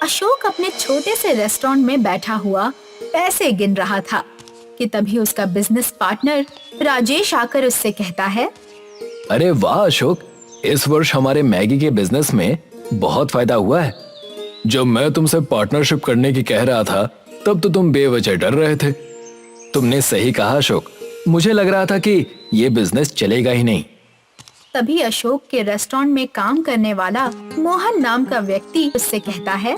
अशोक अपने छोटे से रेस्टोरेंट में बैठा हुआ पैसे गिन रहा था कि तभी उसका बिजनेस पार्टनर राजेश आकर उससे कहता है, अरे वाह अशोक, इस वर्ष हमारे मैगी के बिजनेस में बहुत फायदा हुआ है। जब मैं तुमसे पार्टनरशिप करने की कह रहा था तब तो तुम बेवजह डर रहे थे। तुमने सही कहा अशोक, मुझे लग रहा था कि ये बिजनेस चलेगा ही नहीं। तभी अशोक के रेस्टोरेंट में काम करने वाला मोहन नाम का व्यक्ति उससे कहता है,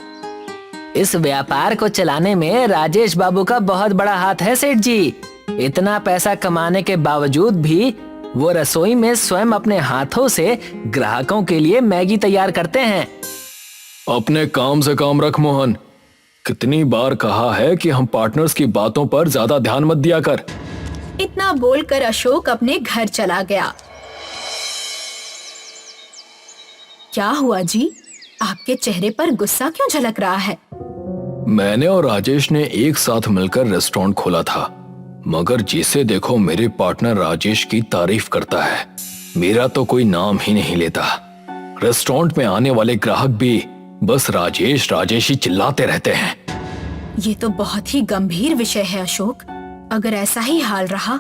इस व्यापार को चलाने में राजेश बाबू का बहुत बड़ा हाथ है सेठ जी। इतना पैसा कमाने के बावजूद भी वो रसोई में स्वयं अपने हाथों से ग्राहकों के लिए मैगी तैयार करते हैं। अपने काम से काम रख मोहन। कितनी बार कहा है कि हम पार्टनर्स की बातों पर ज्यादा ध्यान मत दिया कर। इतना बोलकर अशोक अपने घर चला गया। क्या हुआ जी, आपके चेहरे पर गुस्सा क्यों झलक रहा है? मैंने और राजेश ने एक साथ मिलकर रेस्टोरेंट खोला था, मगर जिसे देखो मेरे पार्टनर राजेश की तारीफ करता है, मेरा तो कोई नाम ही नहीं लेता। रेस्टोरेंट में आने वाले ग्राहक भी बस राजेश राजेश ही चिल्लाते रहते हैं। ये तो बहुत ही गंभीर विषय है अशोक। अगर ऐसा ही हाल रहा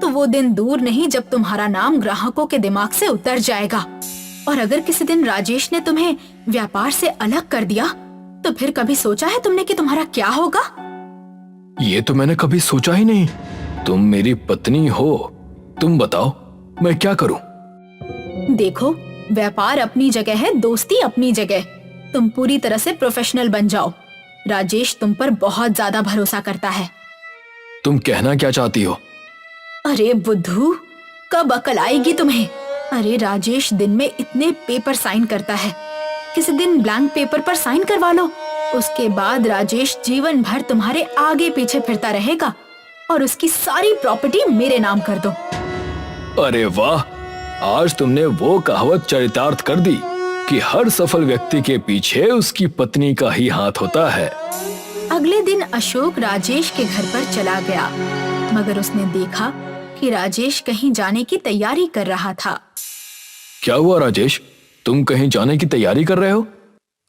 तो वो दिन दूर नहीं जब तुम्हारा नाम ग्राहकों के दिमाग से उतर जाएगा। और अगर किसी दिन राजेश ने तुम्हें व्यापार से अलग कर दिया तो फिर कभी सोचा है तुमने कि तुम्हारा क्या होगा? ये तो मैंने कभी सोचा ही नहीं। तुम मेरी पत्नी हो, तुम बताओ मैं क्या करूं? देखो, व्यापार अपनी जगह है, दोस्ती अपनी जगह। तुम पूरी तरह से प्रोफेशनल बन जाओ। राजेश तुम पर बहुत ज्यादा भरोसा करता है। तुम कहना क्या चाहती हो? अरे बुद्धू, कब अकल आएगी तुम्हें? अरे राजेश दिन में इतने पेपर साइन करता है, किसी दिन ब्लैंक पेपर पर साइन करवा लो। उसके बाद राजेश जीवन भर तुम्हारे आगे पीछे फिरता रहेगा और उसकी सारी प्रॉपर्टी मेरे नाम कर दो। अरे वाह, आज तुमने वो कहावत चरितार्थ कर दी कि हर सफल व्यक्ति के पीछे उसकी पत्नी का ही हाथ होता है। अगले दिन अशोक राजेश के घर पर चला गया, मगर उसने देखा कि राजेश कहीं जाने की तैयारी कर रहा था। क्या हुआ राजेश, तुम कहीं जाने की तैयारी कर रहे हो?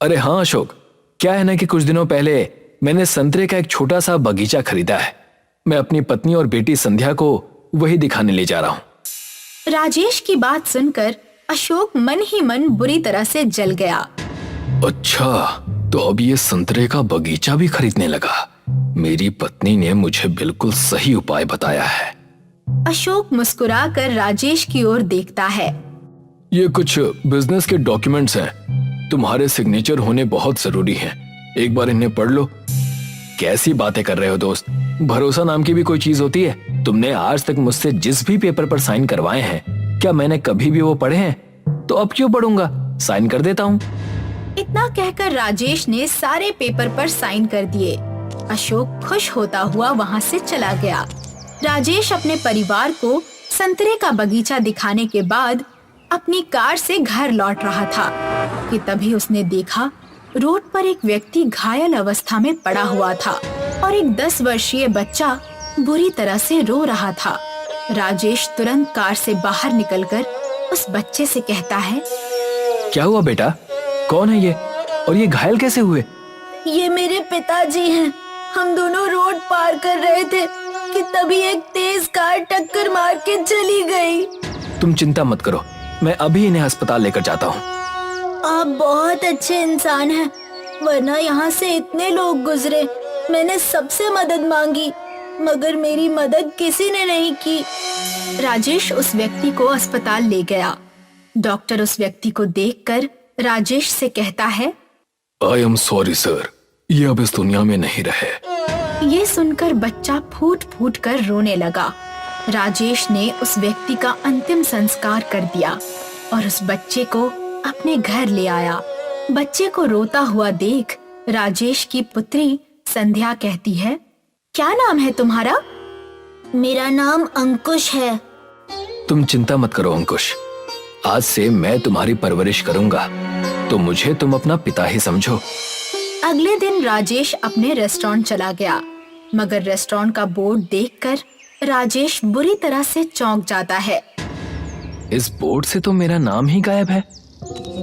अरे हाँ अशोक, क्या है ना कि कुछ दिनों पहले मैंने संतरे का एक छोटा सा बगीचा खरीदा है। मैं अपनी पत्नी और बेटी संध्या को वही दिखाने ले जा रहा हूँ। राजेश की बात सुनकर अशोक मन ही मन बुरी तरह से जल गया। अच्छा, तो अब ये संतरे का बगीचा भी खरीदने लगा। मेरी पत्नी ने मुझे बिल्कुल सही उपाय बताया है। अशोक मुस्कुराकर राजेश की ओर देखता है। ये कुछ बिजनेस के डॉक्यूमेंट्स हैं, तुम्हारे सिग्नेचर होने बहुत जरूरी हैं। एक बार इन्हें पढ़ लो। कैसी बातें कर रहे हो दोस्त, भरोसा नाम की भी कोई चीज होती है? तुमने आज तक मुझसे जिस भी पेपर पर साइन करवाए हैं, क्या मैंने कभी भी वो पढ़े हैं? तो अब क्यों पढ़ूंगा, साइन कर देता हूँ। इतना कहकर राजेश ने सारे पेपर पर साइन कर दिए। अशोक खुश होता हुआ वहाँ से चला गया। राजेश अपने परिवार को संतरे का बगीचा दिखाने के बाद अपनी कार से घर लौट रहा था कि तभी उसने देखा रोड पर एक व्यक्ति घायल अवस्था में पड़ा हुआ था और एक 10 वर्षीय बच्चा बुरी तरह से रो रहा था। राजेश तुरंत कार से बाहर निकलकर उस बच्चे से कहता है, क्या हुआ बेटा, कौन है ये और ये घायल कैसे हुए? ये मेरे पिताजी हैं। हम दोनों रोड पार कर रहे थे कि तभी एक तेज कार टक्कर मार के चली गई। तुम चिंता मत करो, मैं अभी इन्हें अस्पताल लेकर जाता हूँ। आप बहुत अच्छे इंसान हैं, वरना यहाँ से इतने लोग गुजरे। मैंने सबसे मदद मांगी मगर मेरी मदद किसी ने नहीं की। राजेश उस व्यक्ति को अस्पताल ले गया। डॉक्टर उस व्यक्ति को देखकर राजेश से कहता है, आई एम सॉरी सर, ये अब इस दुनिया में नहीं रहे। ये सुनकर बच्चा फूट फूट कर रोने लगा। राजेश ने उस व्यक्ति का अंतिम संस्कार कर दिया और उस बच्चे को अपने घर ले आया। बच्चे को रोता हुआ देख राजेश की पुत्री संध्या कहती है, क्या नाम है तुम्हारा? मेरा नाम अंकुश है। तुम चिंता मत करो अंकुश, आज से मैं तुम्हारी परवरिश करूंगा, तो मुझे तुम अपना पिता ही समझो। अगले दिन राजेश अपने रेस्टोरेंट चला गया, मगर रेस्टोरेंट का बोर्ड देखकर राजेश बुरी तरह से चौंक जाता है। इस बोर्ड से तो मेरा नाम ही गायब है।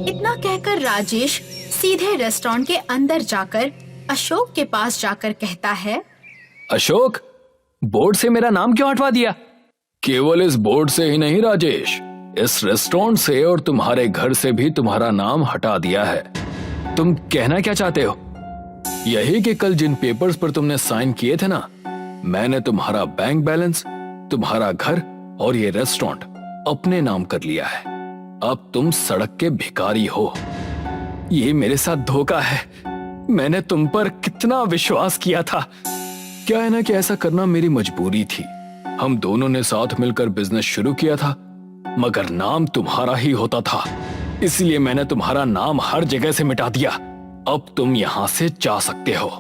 इतना कहकर राजेश सीधे रेस्टोरेंट के अंदर जाकर अशोक के पास जाकर कहता है, अशोक, बोर्ड से मेरा नाम क्यों हटवा दिया? केवल इस बोर्ड से ही नहीं राजेश, इस रेस्टोरेंट से और तुम्हारे घर से भी तुम्हारा नाम हटा दिया है। तुम कहना क्या चाहते हो? यही कि कल जिन पेपर्स पर तुमने साइन किए थे ना, मैंने तुम्हारा बैंक बैलेंस, तुम्हारा घर और ये रेस्टोरेंट अपने नाम कर लिया है। अब तुम सड़क के भिखारी हो। ये मेरे साथ धोखा है। मैंने तुम पर कितना विश्वास किया था। क्या है ना कि ऐसा करना मेरी मजबूरी थी। हम दोनों ने साथ मिलकर बिजनेस शुरू किया था, मगर नाम तुम्हारा ही होता था, इसलिए मैंने तुम्हारा नाम हर जगह से मिटा दिया। अब तुम यहाँ से जा सकते हो।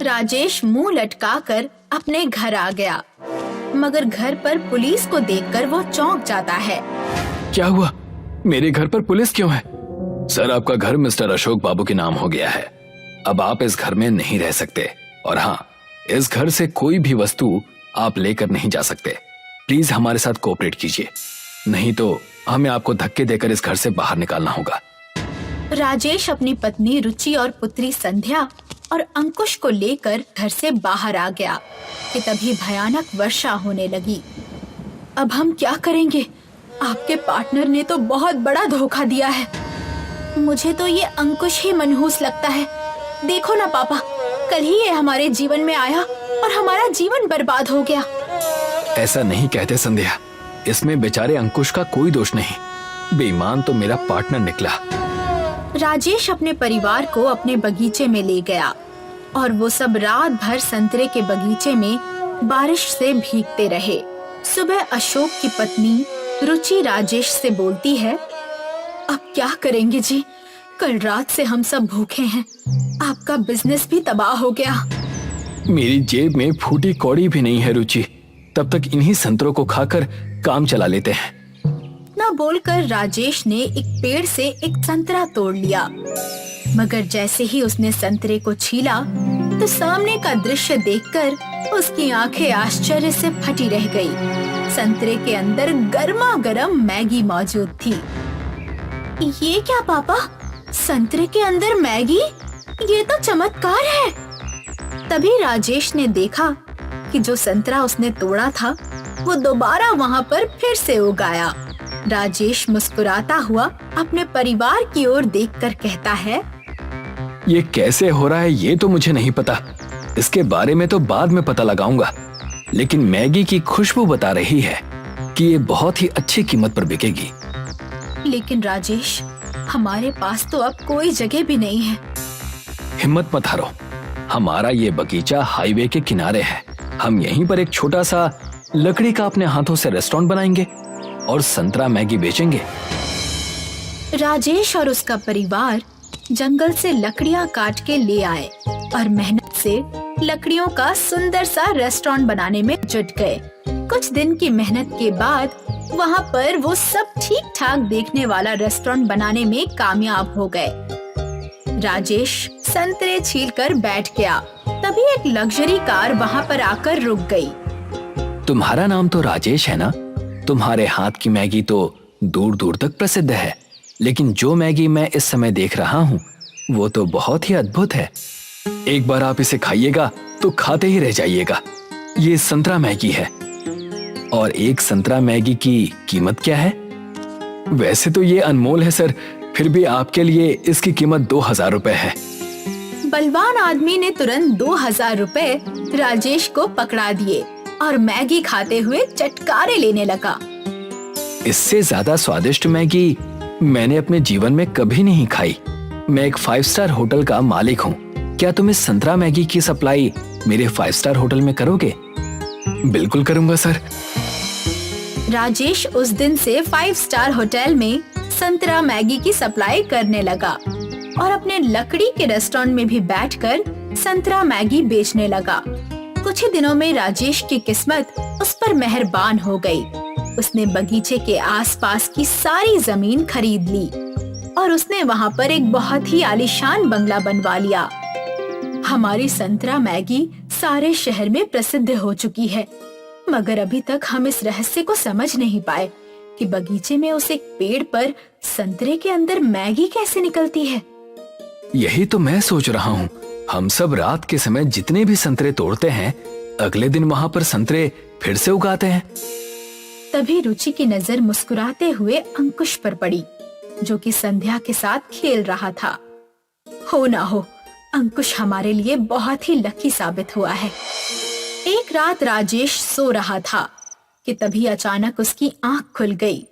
राजेश मुंह लटकाकर अपने घर आ गया, मगर घर पर पुलिस को देखकर वो चौंक जाता है। क्या हुआ? मेरे घर पर पुलिस क्यों है? सर, आपका घर मिस्टर अशोक बाबू के नाम हो गया है। अब आप इस घर में नहीं रह सकते, और हाँ, इस घर से कोई भी वस्तु आप लेकर नहीं जा सकते। प्लीज हमारे साथ कोऑपरेट कीजिए, नहीं तो हमें आपको धक्के देकर इस घर से बाहर निकालना होगा। राजेश अपनी पत्नी रुचि और पुत्री संध्या और अंकुश को लेकर घर से बाहर आ गया कि तभी भयानक वर्षा होने लगी। अब हम क्या करेंगे? आपके पार्टनर ने तो बहुत बड़ा धोखा दिया है। मुझे तो ये अंकुश ही मनहूस लगता है। देखो ना पापा, कल ही ये हमारे जीवन में आया और हमारा जीवन बर्बाद हो गया। ऐसा नहीं कहते संध्या, इसमें बेचारे अंकुश का कोई दोष नहीं। बेईमान तो मेरा पार्टनर निकला। राजेश अपने परिवार को अपने बगीचे में ले गया और वो सब रात भर संतरे के बगीचे में बारिश से भीगते रहे। सुबह अशोक की पत्नी रुचि राजेश से बोलती है, अब क्या करेंगे जी? कल रात से हम सब भूखे हैं। आपका बिजनेस भी तबाह हो गया। मेरी जेब में फूटी कौड़ी भी नहीं है रुचि। तब तक इन्हीं संतरों को खाकर काम चला लेते हैं। ना बोलकर राजेश ने एक पेड़ से एक संतरा तोड़ लिया, मगर जैसे ही उसने संतरे को छीला तो सामने का दृश्य देखकर उसकी आंखें आश्चर्य से फटी रह गई। संतरे के अंदर गर्मा गर्म मैगी मौजूद थी। ये क्या पापा? संतरे के अंदर मैगी? ये तो चमत्कार है। तभी राजेश ने देखा कि जो संतरा उसने तोड़ा था वो दोबारा वहाँ पर फिर से उग आया। राजेश मुस्कुराता हुआ अपने परिवार की ओर देखकर कहता है, ये कैसे हो रहा है ये तो मुझे नहीं पता। इसके बारे में तो बाद में पता लगाऊंगा, लेकिन मैगी की खुशबू बता रही है कि ये बहुत ही अच्छी कीमत पर बिकेगी। लेकिन राजेश, हमारे पास तो अब कोई जगह भी नहीं है। हिम्मत मत हारो, हमारा ये बगीचा हाईवे के किनारे है। हम यहीं पर एक छोटा सा लकड़ी का अपने हाथों से रेस्टोरेंट बनाएंगे और संतरा मैगी बेचेंगे। राजेश और उसका परिवार जंगल से लकड़ियां काट के ले आए और मेहनत से लकड़ियों का सुंदर सा रेस्टोरेंट बनाने में जुट गए। कुछ दिन की मेहनत के बाद वहाँ पर वो सब ठीक ठाक देखने वाला रेस्टोरेंट बनाने में कामयाब हो गए। राजेश संतरे छीलकर बैठ गया। तभी एक लग्जरी कार वहाँ पर आकर रुक गई। तुम्हारा नाम तो राजेश है ना? तुम्हारे हाथ की मैगी तो दूर दूर तक प्रसिद्ध है, लेकिन जो मैगी मैं इस समय देख रहा हूँ वो तो बहुत ही अद्भुत है। एक बार आप इसे खाइएगा तो खाते ही रह जाइएगा। ये संतरा मैगी है। और एक संतरा मैगी की कीमत क्या है? वैसे तो ये अनमोल है सर, फिर भी आपके लिए इसकी कीमत 2000 रुपए है। बलवान आदमी ने तुरंत 2000 रुपए राजेश को पकड़ा दिए और मैगी खाते हुए चटकारे लेने लगा। इससे ज्यादा स्वादिष्ट मैगी मैंने अपने जीवन में कभी नहीं खाई। मैं एक 5 स्टार होटल का मालिक हूँ। क्या तुम इस संतरा मैगी की सप्लाई मेरे 5 स्टार होटल में करोगे? बिल्कुल करूंगा सर। राजेश उस दिन से 5 स्टार होटल में संतरा मैगी की सप्लाई करने लगा और अपने लकड़ी के रेस्टोरेंट में भी बैठकर संतरा मैगी बेचने लगा। कुछ ही दिनों में राजेश की किस्मत उस पर मेहरबान हो गई। उसने बगीचे के आसपास की सारी जमीन खरीद ली और उसने वहाँ पर एक बहुत ही आलीशान बंगला बनवा लिया। हमारी संतरा मैगी सारे शहर में प्रसिद्ध हो चुकी है, मगर अभी तक हम इस रहस्य को समझ नहीं पाए कि बगीचे में उस एक पेड़ पर संतरे के अंदर मैगी कैसे निकलती है। यही तो मैं सोच रहा हूँ, हम सब रात के समय जितने भी संतरे तोड़ते हैं, अगले दिन वहाँ पर संतरे फिर से उगाते हैं। तभी रुचि की नजर मुस्कुराते हुए अंकुश पर पड़ी, जो कि संध्या के साथ खेल रहा था। हो ना हो, अंकुश हमारे लिए बहुत ही लकी साबित हुआ है। एक रात राजेश सो रहा था कि तभी अचानक उसकी आंख खुल गई।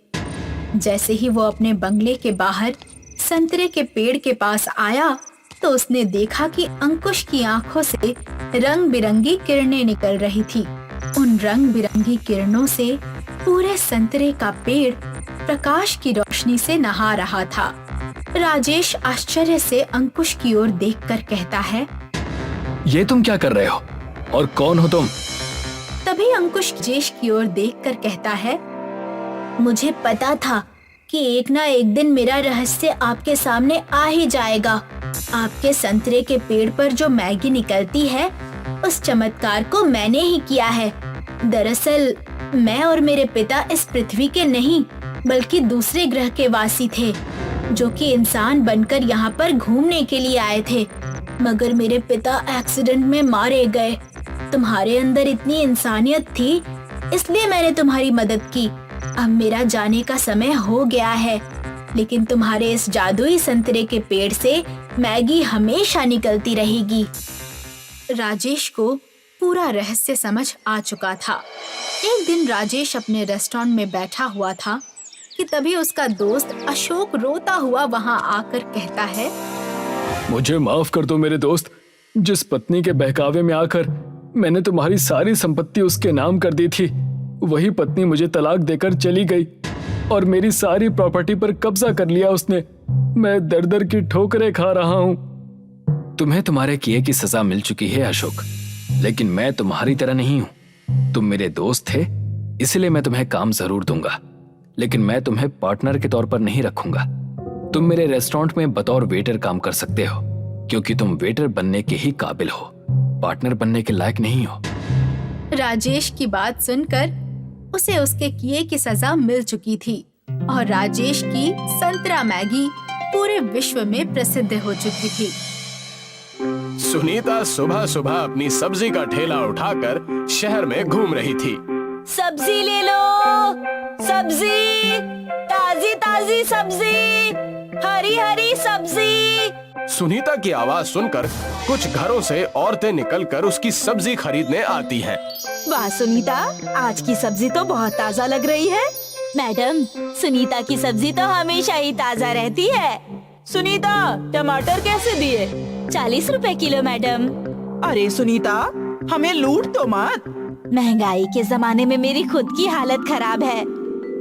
जैसे ही वो अपने बंगले के बाहर संतरे के पेड़ के पास आया तो उसने देखा कि अंकुश की आंखों से रंग बिरंगी किरणें निकल रही थी। उन रंग बिरंगी किरणों से पूरे संतरे का पेड़ प्रकाश की रोशनी से नहा रहा था। राजेश आश्चर्य से अंकुश की ओर देखकर कहता है, ये तुम क्या कर रहे हो और कौन हो तुम? तभी अंकुश राजेश की ओर देखकर कहता है, मुझे पता था कि एक ना एक दिन मेरा रहस्य आपके सामने आ ही जाएगा। आपके संतरे के पेड़ पर जो मैगी निकलती है, उस चमत्कार को मैंने ही किया है। दरअसल मैं और मेरे पिता इस पृथ्वी के नहीं बल्कि दूसरे ग्रह के वासी थे, जो कि इंसान बनकर यहाँ पर घूमने के लिए आए थे, मगर मेरे पिता एक्सीडेंट में मारे गए। तुम्हारे अंदर इतनी इंसानियत थी, इसलिए मैंने तुम्हारी मदद की। अब मेरा जाने का समय हो गया है, लेकिन तुम्हारे इस जादुई संतरे के पेड़ से मैगी हमेशा निकलती रहेगी। राजेश को पूरा रहस्य समझ आ चुका था। एक दिन राजेश अपने रेस्टोरेंट में बैठा हुआ था कि तभी उसका दोस्त अशोक रोता हुआ वहां आकर कहता है, मुझे माफ कर दो मेरे दोस्त, जिस पत्नी के बहकावे में आकर मैंने तुम्हारी सारी संपत्ति उसके नाम कर दी थी, वही पत्नी मुझे तलाक देकर चली गई और मेरी सारी प्रॉपर्टी पर कब्जा कर लिया उसने। मैं दर दर की ठोकरें खा रहा हूँ। तुम्हें तुम्हारे किए की सजा मिल चुकी है अशोक, लेकिन मैं तुम्हारी तरह नहीं हूँ। तुम मेरे दोस्त थे, इसलिए मैं तुम्हें काम जरूर दूंगा, लेकिन मैं तुम्हें पार्टनर के तौर पर नहीं रखूंगा। तुम मेरे रेस्टोरेंट में बतौर वेटर काम कर सकते हो, क्योंकि तुम वेटर बनने के ही काबिल हो, पार्टनर बनने के लायक नहीं हो। राजेश की बात सुनकर उसे उसके किए की सजा मिल चुकी थी और राजेश की संतरा मैगी पूरे विश्व में प्रसिद्ध हो चुकी थी। सुनीता सुबह सुबह अपनी सब्जी का ठेला उठाकर शहर में घूम रही थी। सब्जी ले लो, सब्जी, ताजी ताजी सब्जी, हरी हरी सब्जी। सुनीता की आवाज सुनकर कुछ घरों से औरतें निकलकर उसकी सब्जी खरीदने आती हैं। वाह सुनीता, आज की सब्जी तो बहुत ताजा लग रही है। मैडम, सुनीता की सब्जी तो हमेशा ही ताजा रहती है। सुनीता, टमाटर कैसे दिए? 40 रुपए किलो मैडम। अरे सुनीता, हमें लूट तो मत। महंगाई के जमाने में मेरी खुद की हालत खराब है,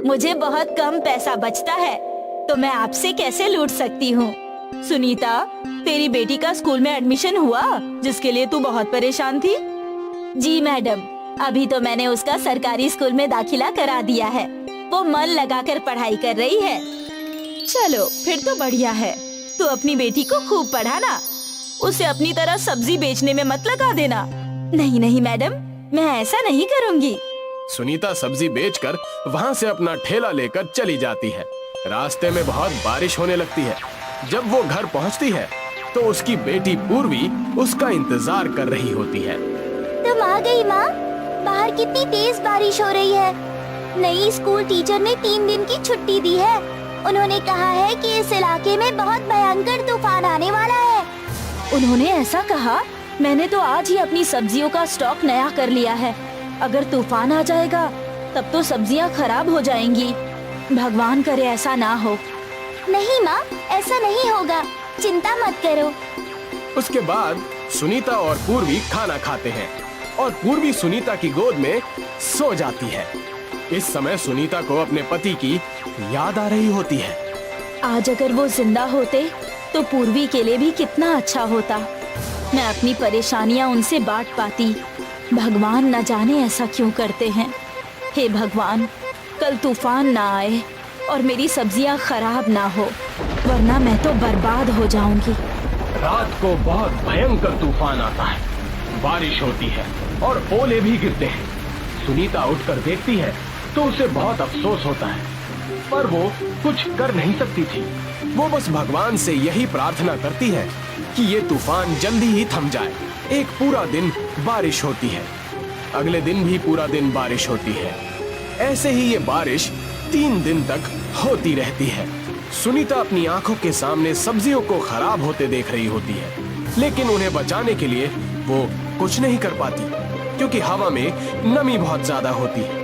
मुझे बहुत कम पैसा बचता है, तो मैं आपसे कैसे लूट सकती हूँ। सुनीता, तेरी बेटी का स्कूल में एडमिशन हुआ, जिसके लिए तू बहुत परेशान थी? जी मैडम, अभी तो मैंने उसका सरकारी स्कूल में दाखिला करा दिया है। वो मन लगाकर पढ़ाई कर रही है। चलो फिर तो बढ़िया है। तू अपनी बेटी को खूब पढ़ाना, उसे अपनी तरह सब्जी बेचने में मत लगा देना। नहीं नहीं मैडम, मैं ऐसा नहीं करूँगी। सुनीता सब्जी बेचकर वहाँ से अपना ठेला लेकर चली जाती है। रास्ते में बहुत बारिश होने लगती है। जब वो घर पहुँचती है तो उसकी बेटी पूर्वी उसका इंतजार कर रही होती है। तुम आ गई माँ, बाहर कितनी तेज बारिश हो रही है। नई स्कूल टीचर ने 3 दिन की छुट्टी दी है। उन्होंने कहा है कि इस इलाके में बहुत भयंकर तूफान आने वाला है। उन्होंने ऐसा कहा? मैंने तो आज ही अपनी सब्जियों का स्टॉक नया कर लिया है। अगर तूफान आ जाएगा तब तो सब्जियां खराब हो जाएंगी। भगवान करे ऐसा ना हो। नहीं माँ, ऐसा नहीं होगा, चिंता मत करो। उसके बाद सुनीता और पूर्वी खाना खाते हैं और पूर्वी सुनीता की गोद में सो जाती है। इस समय सुनीता को अपने पति की याद आ रही होती है। आज अगर वो जिंदा होते तो पूर्वी के लिए भी कितना अच्छा होता। मैं अपनी परेशानियां उनसे बांट पाती। भगवान न जाने ऐसा क्यों करते हैं। हे भगवान, कल तूफान ना आए और मेरी सब्जियां खराब ना हो, वरना मैं तो बर्बाद हो जाऊंगी। रात को बहुत भयंकर तूफान आता है, बारिश होती है और ओले भी गिरते हैं। सुनीता उठकर देखती है तो उसे बहुत अफसोस होता है, पर वो कुछ कर नहीं सकती थी। वो बस भगवान से यही प्रार्थना करती है कि ये तूफान जल्दी ही थम जाए। एक पूरा दिन बारिश होती है, अगले दिन भी पूरा दिन बारिश होती है। ऐसे ही ये बारिश 3 दिन तक होती रहती है। सुनीता अपनी आंखों के सामने सब्जियों को खराब होते देख रही होती है, लेकिन उन्हें बचाने के लिए वो कुछ नहीं कर पाती, क्योंकि हवा में नमी बहुत ज्यादा होती है।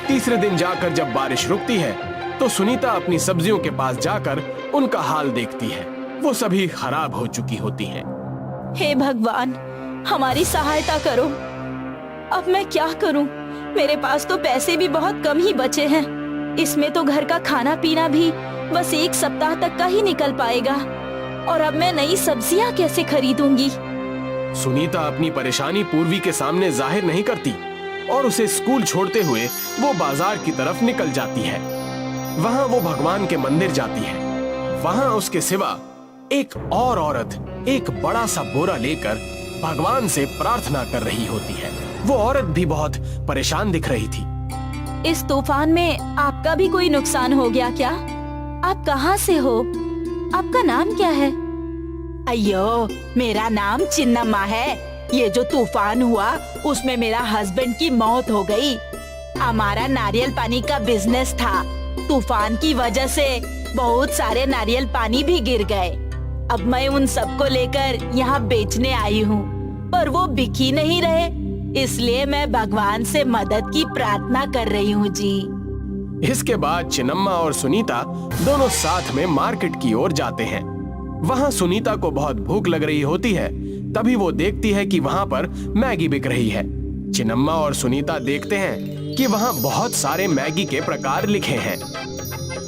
तीसरे दिन जाकर जब बारिश रुकती है तो सुनीता अपनी सब्जियों के पास जाकर उनका हाल देखती है। वो सभी खराब हो चुकी होती हैं। हे भगवान, हमारी सहायता करो। अब मैं क्या करूं? मेरे पास तो पैसे भी बहुत कम ही बचे हैं। इसमें तो घर का खाना पीना भी बस 1 सप्ताह तक का ही निकल पाएगा। और अब मैं नई सब्जियां कैसे खरीदूंगी? सुनीता अपनी परेशानी पूर्वी के सामने जाहिर नहीं करती और उसे स्कूल छोड़ते हुए वो बाजार की तरफ निकल जाती है। वहाँ वो भगवान के मंदिर जाती है। वहाँ उसके सिवा एक और औरत एक बड़ा सा बोरा लेकर भगवान से प्रार्थना कर रही होती है। वो औरत भी बहुत परेशान दिख रही थी। इस तूफान में आपका भी कोई नुकसान हो गया क्या? आप कहाँ से हो? आपका नाम क्या है? अयो, मेरा नाम चिन्नम्मा है। ये जो तूफान हुआ उसमें मेरा हस्बैंड की मौत हो गई। हमारा नारियल पानी का बिजनेस था। तूफान की वजह से बहुत सारे नारियल पानी भी गिर गए। अब मैं उन सबको लेकर यहाँ बेचने आई हूँ, पर वो बिक ही नहीं रहे। इसलिए मैं भगवान से मदद की प्रार्थना कर रही हूँ जी। इसके बाद चिन्नम्मा और सुनीता दोनों साथ में मार्केट की ओर जाते हैं। वहाँ सुनीता को बहुत भूख लग रही होती है। तभी वो देखती है कि वहाँ पर मैगी बिक रही है। चिन्नम्मा और सुनीता देखते हैं कि वहाँ बहुत सारे मैगी के प्रकार लिखे हैं।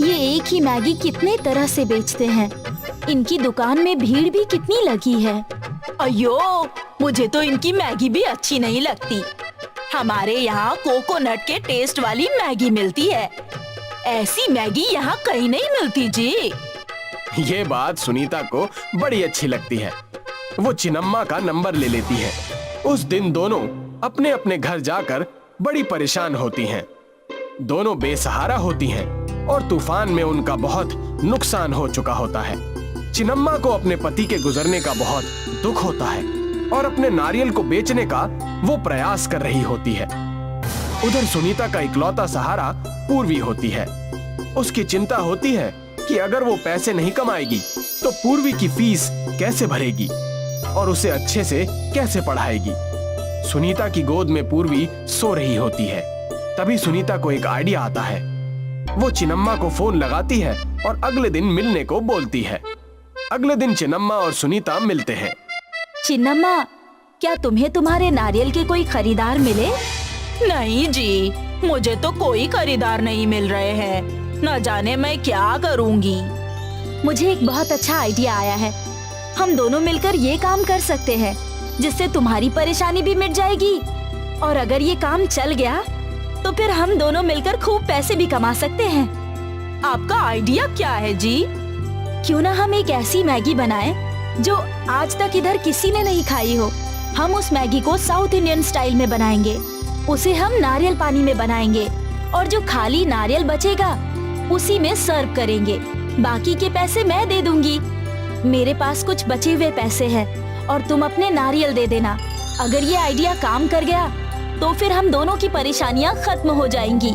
ये एक ही मैगी कितने तरह से बेचते हैं। इनकी दुकान में भीड़ भी कितनी लगी है। अयो, मुझे तो इनकी मैगी भी अच्छी नहीं लगती। हमारे यहाँ कोकोनट के टेस्ट वाली मैगी मिलती है। ऐसी मैगी यहाँ कहीं नहीं मिलती जी। ये बात सुनीता को बड़ी अच्छी लगती है। वो चिन्नम्मा का नंबर ले लेती है। उस दिन दोनों अपने अपने घर जाकर बड़ी परेशान होती हैं। दोनों बेसहारा होती हैं और तूफान में उनका बहुत नुकसान हो चुका होता है। चिन्नम्मा को अपने पति के गुजरने का बहुत दुख होता है और अपने नारियल को बेचने का वो प्रयास कर रही होती है। उधर सुनीता का इकलौता सहारा पूर्वी होती है। उसकी चिंता होती है कि अगर वो पैसे नहीं कमाएगी तो पूर्वी की फीस कैसे भरेगी और उसे अच्छे से कैसे पढ़ाएगी। सुनीता की गोद में पूर्वी सो रही होती है। तभी सुनीता को एक आइडिया आता है। वो चिन्नम्मा को फोन लगाती है और अगले दिन मिलने को बोलती है। अगले दिन चिन्नम्मा और सुनीता मिलते हैं। चिन्नम्मा, क्या तुम्हें तुम्हारे नारियल के कोई खरीदार मिले? नहीं जी, मुझे तो कोई खरीदार नहीं मिल रहे हैं। न जाने मैं क्या करूँगी। मुझे एक बहुत अच्छा आइडिया आया है। हम दोनों मिलकर ये काम कर सकते हैं, जिससे तुम्हारी परेशानी भी मिट जाएगी। और अगर ये काम चल गया तो फिर हम दोनों मिलकर खूब पैसे भी कमा सकते हैं। आपका आइडिया क्या है जी? क्यों ना हम एक ऐसी मैगी बनाएं जो आज तक इधर किसी ने नहीं खाई हो। हम उस मैगी को साउथ इंडियन स्टाइल में बनाएंगे। उसे हम नारियल पानी में बनाएंगे और जो खाली नारियल बचेगा उसी में सर्व करेंगे। बाकी के पैसे मैं दे दूंगी। मेरे पास कुछ बचे हुए पैसे हैं और तुम अपने नारियल दे देना। अगर ये आइडिया काम कर गया तो फिर हम दोनों की परेशानियां खत्म हो जाएंगी।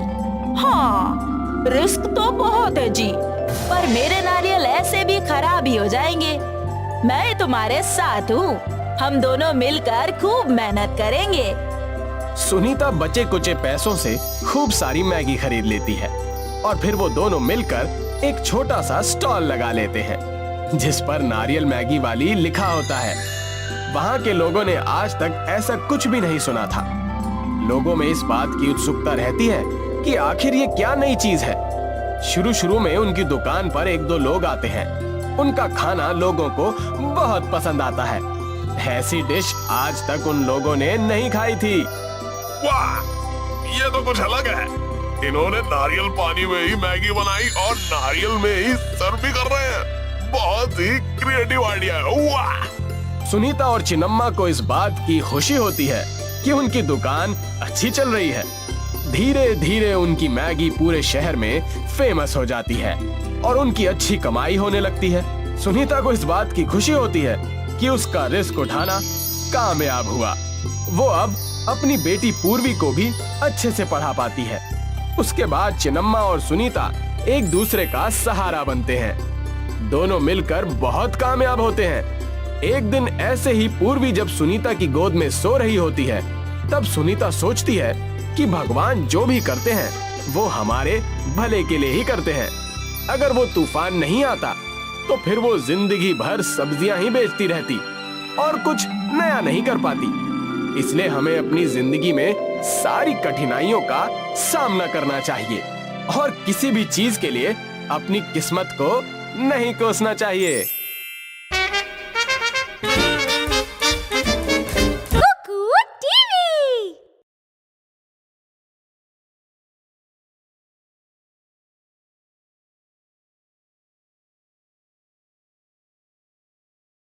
हाँ, रिस्क तो बहुत है जी, पर मेरे नारियल ऐसे भी खराब ही हो जाएंगे। मैं तुम्हारे साथ हूँ। हम दोनों मिलकर खूब मेहनत करेंगे। सुनीता बचे कुचे पैसों से खूब सारी मैगी खरीद लेती है और फिर वो दोनों मिलकर एक छोटा सा स्टॉल लगा लेते हैं, जिस पर नारियल मैगी वाली लिखा होता है। वहाँ के लोगों ने आज तक ऐसा कुछ भी नहीं सुना था। लोगों में इस बात की उत्सुकता रहती है कि आखिर ये क्या नई चीज है। शुरू में उनकी दुकान पर 1-2 लोग आते हैं। उनका खाना लोगों को बहुत पसंद आता है। ऐसी डिश आज तक उन लोगों ने नहीं खाई थी। वाह, ये तो कुछ अलग है। इन्होंने नारियल पानी में ही मैगी बनाई और नारियल में ही सर्व भी कर रहे हैं। बहुत ही क्रिएटिव आइडिया है। वाह! सुनीता और चिन्नम्मा को इस बात की खुशी होती है कि उनकी दुकान अच्छी चल रही है। धीरे धीरे उनकी मैगी पूरे शहर में फेमस हो जाती है और उनकी अच्छी कमाई होने लगती है। सुनीता को इस बात की खुशी होती है कि उसका रिस्क उठाना कामयाब हुआ। वो अब अपनी बेटी पूर्वी को भी अच्छे से पढ़ा पाती है। उसके बाद चिन्नम्मा और सुनीता एक दूसरे का सहारा बनते हैं। दोनों मिलकर बहुत कामयाब होते हैं। एक दिन ऐसे ही पूर्वी जब सुनीता की गोद में सो रही होती है, तब सुनीता सोचती है कि भगवान जो भी करते हैं वो हमारे भले के लिए ही करते हैं। अगर वो तूफान नहीं आता तो फिर वो जिंदगी भर सब्जियां ही बेचती रहती और कुछ नया नहीं कर पाती। इसलिए हमें अपनी जिंदगी में सारी कठिनाइयों का सामना करना चाहिए और किसी भी चीज के लिए अपनी किस्मत को नहीं कोसना चाहिए।